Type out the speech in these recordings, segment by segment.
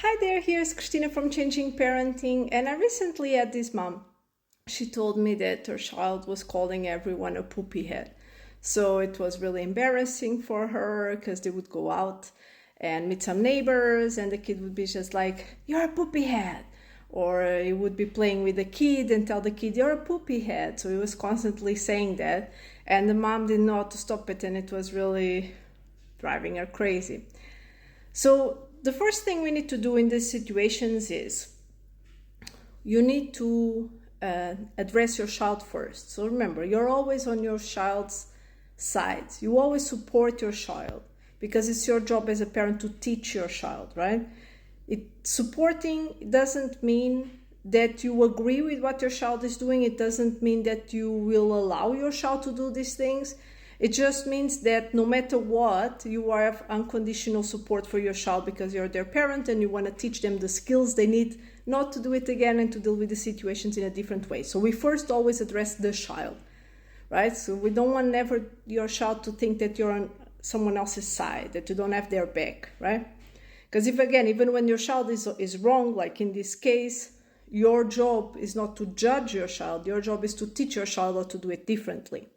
Hi there, here's Christina from Changing Parenting, and I recently had this mom. She told me that her child was calling everyone a poopy head. So it was really embarrassing for her because they would go out and meet some neighbors, and the kid would be just like, "You're a poopy head." Or he would be playing with the kid and tell the kid, "You're a poopy head." So he was constantly saying that, and the mom didn't know how to stop it, and it was really driving her crazy. So the first thing we need to do in these situations is you need to address your child first. So remember, you're always on your child's side. You always support your child because it's your job as a parent to teach your child, right? Supporting doesn't mean that you agree with what your child is doing. It doesn't mean that you will allow your child to do these things. It just means that no matter what, you have unconditional support for your child because you're their parent and you want to teach them the skills they need not to do it again and to deal with the situations in a different way. So we first always address the child, right? So we don't want never your child to think that you're on someone else's side, that you don't have their back, right? Because even when your child is wrong, like in this case, your job is not to judge your child. Your job is to teach your child how to do it differently.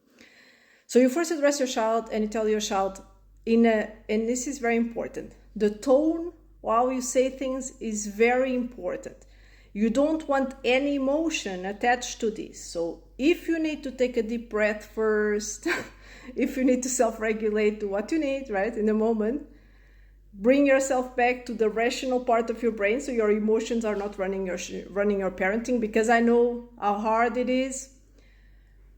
So you first address your child and you tell your child and this is very important, the tone while you say things is very important. You don't want any emotion attached to this. So if you need to take a deep breath first, if you need to self-regulate, do what you need, right, in the moment, bring yourself back to the rational part of your brain so your emotions are not running your parenting, because I know how hard it is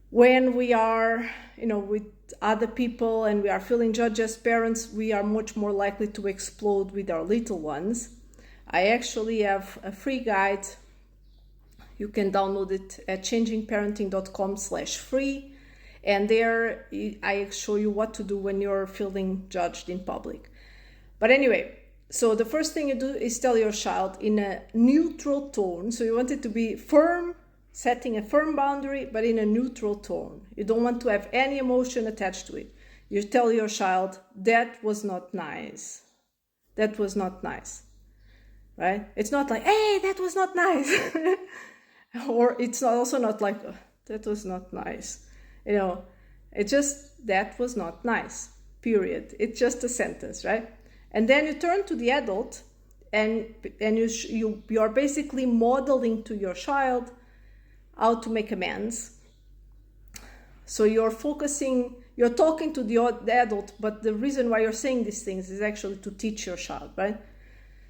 when we are, with other people and we are feeling judged as parents. We are much more likely to explode with our little ones. I actually have a free guide. You can download it at changingparenting.com/free. And there I show you what to do when you're feeling judged in public. But anyway, so the first thing you do is tell your child in a neutral tone. So you want it to be firm, setting a firm boundary, but in a neutral tone. You don't want to have any emotion attached to it. You tell your child, that was not nice. That was not nice, right? It's not like, hey, that was not nice. Or it's also not like, oh, that was not nice. It's just, that was not nice, period. It's just a sentence, right? And then you turn to the adult and you are basically modeling to your child how to make amends. So you're talking to the adult, but the reason why you're saying these things is actually to teach your child, right?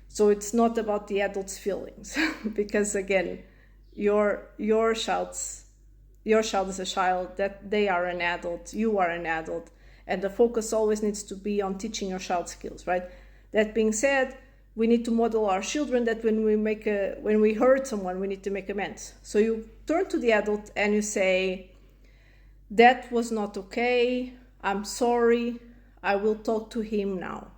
So it's not about the adult's feelings, because again, your child is a child, that they are an adult, you are an adult, and the focus always needs to be on teaching your child skills, right? That being said, we need to model our children that when we hurt someone, we need to make amends. So you turn to the adult and you say, that was not okay, I'm sorry, I will talk to him now.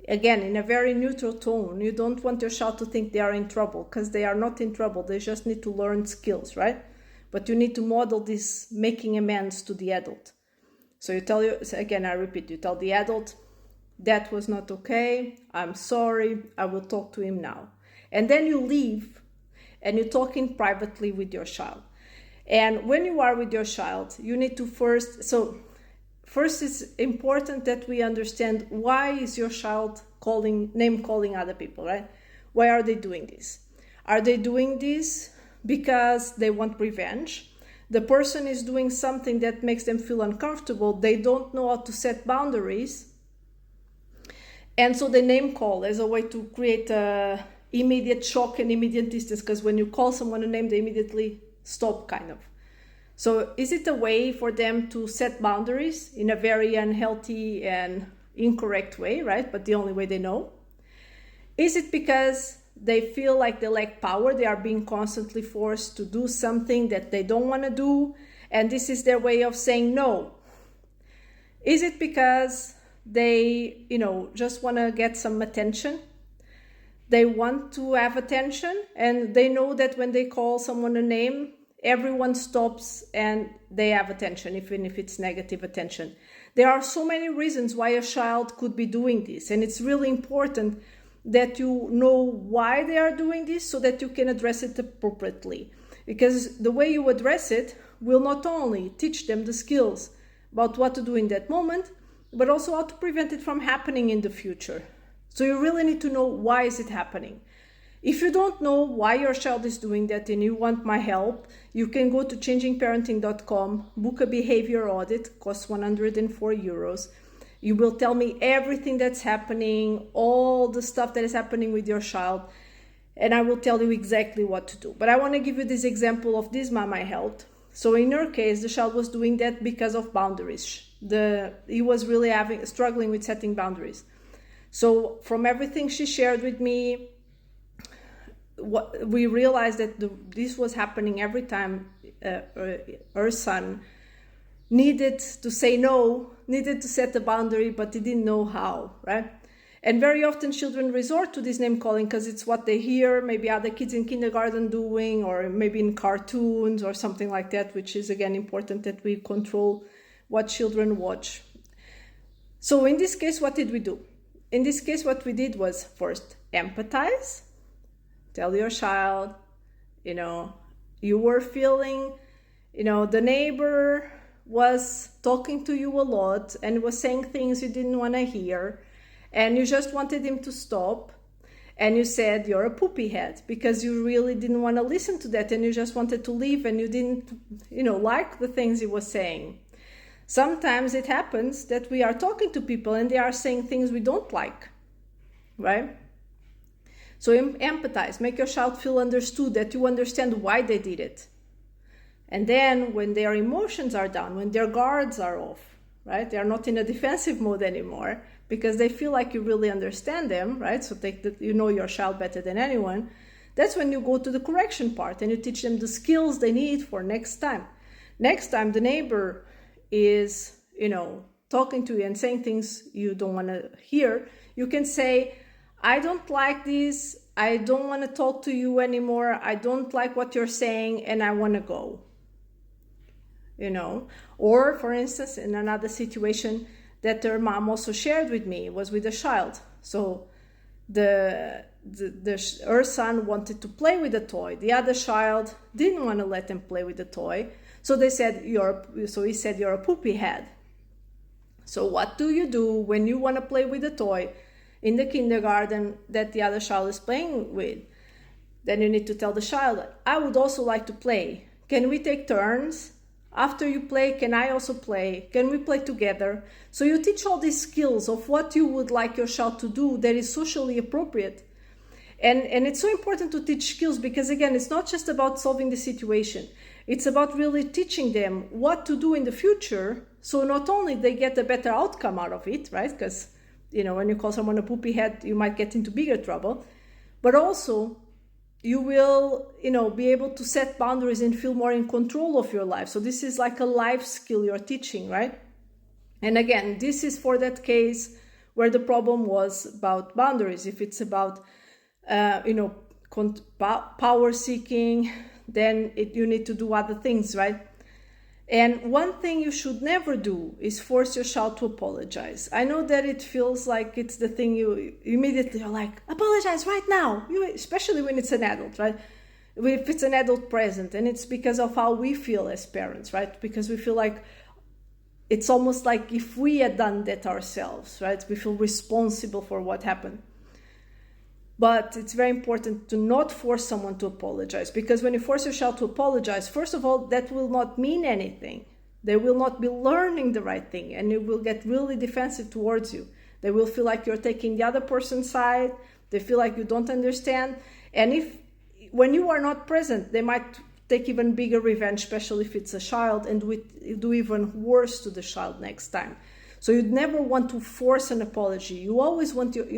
Again, in a very neutral tone. You don't want your child to think they are in trouble, because they are not in trouble, they just need to learn skills, right? But you need to model this making amends to the adult. So you tell you tell the adult, that was not okay, I'm sorry, I will talk to him now. And then you leave and you're talking privately with your child. And when you are with your child, you need to first it's important that we understand, why is your child name calling other people, right? Why are they doing this? Are they doing this because they want revenge? The person is doing something that makes them feel uncomfortable. They don't know how to set boundaries. And so they name call as a way to create immediate shock and immediate distance, because when you call someone a name, they immediately stop, kind of. So is it a way for them to set boundaries in a very unhealthy and incorrect way, right? But the only way they know? Is it because they feel like they lack power? They are being constantly forced to do something that they don't want to do, and this is their way of saying no? Is it because they, just want to get some attention? They want to have attention, and they know that when they call someone a name, everyone stops and they have attention, even if it's negative attention. There are so many reasons why a child could be doing this, and it's really important that you know why they are doing this so that you can address it appropriately. Because the way you address it will not only teach them the skills about what to do in that moment, but also how to prevent it from happening in the future. So you really need to know why is it happening. If you don't know why your child is doing that and you want my help, you can go to changingparenting.com, book a behavior audit, costs 104 euros. You will tell me everything that's happening, all the stuff that is happening with your child, and I will tell you exactly what to do. But I want to give you this example of this mom I helped. So in her case, the child was doing that because of boundaries. He was really struggling with setting boundaries. So from everything she shared with me, we realized that this was happening every time her son needed to say no, needed to set a boundary, but he didn't know how, right? And very often children resort to this name calling because it's what they hear, maybe other kids in kindergarten doing, or maybe in cartoons or something like that, which is again important that we control what children watch. So in this case, what did we do? In this case, what we did was first empathize, tell your child, you were feeling, the neighbor was talking to you a lot and was saying things you didn't want to hear, and you just wanted him to stop, and you said you're a poopy head because you really didn't want to listen to that, and you just wanted to leave, and you didn't like the things he was saying. Sometimes it happens that we are talking to people and they are saying things we don't like, right? So empathize, make your child feel understood, that you understand why they did it. And then when their emotions are down, when their guards are off, right? They are not in a defensive mode anymore because they feel like you really understand them, right? So you know your child better than anyone. That's when you go to the correction part and you teach them the skills they need for next time. Next time the neighbor is, talking to you and saying things you don't want to hear, you can say, I don't like this, I don't want to talk to you anymore, I don't like what you're saying, and I want to go. Or for instance, in another situation that their mom also shared with me was with a child. So her son wanted to play with a toy. The other child didn't want to let him play with the toy. So he said, you're a poopy head. So what do you do when you want to play with a toy in the kindergarten that the other child is playing with? Then you need to tell the child, I would also like to play. Can we take turns? After you play, can I also play? Can we play together? So you teach all these skills of what you would like your child to do that is socially appropriate. And it's so important to teach skills because, again, it's not just about solving the situation. It's about really teaching them what to do in the future. So not only they get a better outcome out of it, right? Because, when you call someone a poopy head, you might get into bigger trouble. But also, you will, be able to set boundaries and feel more in control of your life. So this is like a life skill you're teaching, right? And again, this is for that case where the problem was about boundaries. If it's about, power seeking, then you need to do other things, right? And one thing you should never do is force your child to apologize. I know that it feels like it's the thing you immediately are like, apologize right now, especially when it's an adult, right? If it's an adult present, and it's because of how we feel as parents, right? Because we feel like it's almost like if we had done that ourselves, right? We feel responsible for what happened. But it's very important to not force someone to apologize, because when you force your child to apologize, first of all, that will not mean anything. They will not be learning the right thing, and it will get really defensive towards you. They will feel like you're taking the other person's side. They feel like you don't understand. And when you are not present, they might take even bigger revenge, especially if it's a child, and do even worse to the child next time. So you'd never want to force an apology. You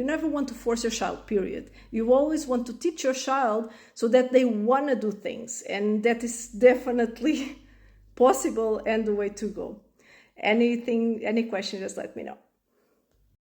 never want to force your child, period. You always want to teach your child so that they want to do things. And that is definitely possible and the way to go. Any question, just let me know.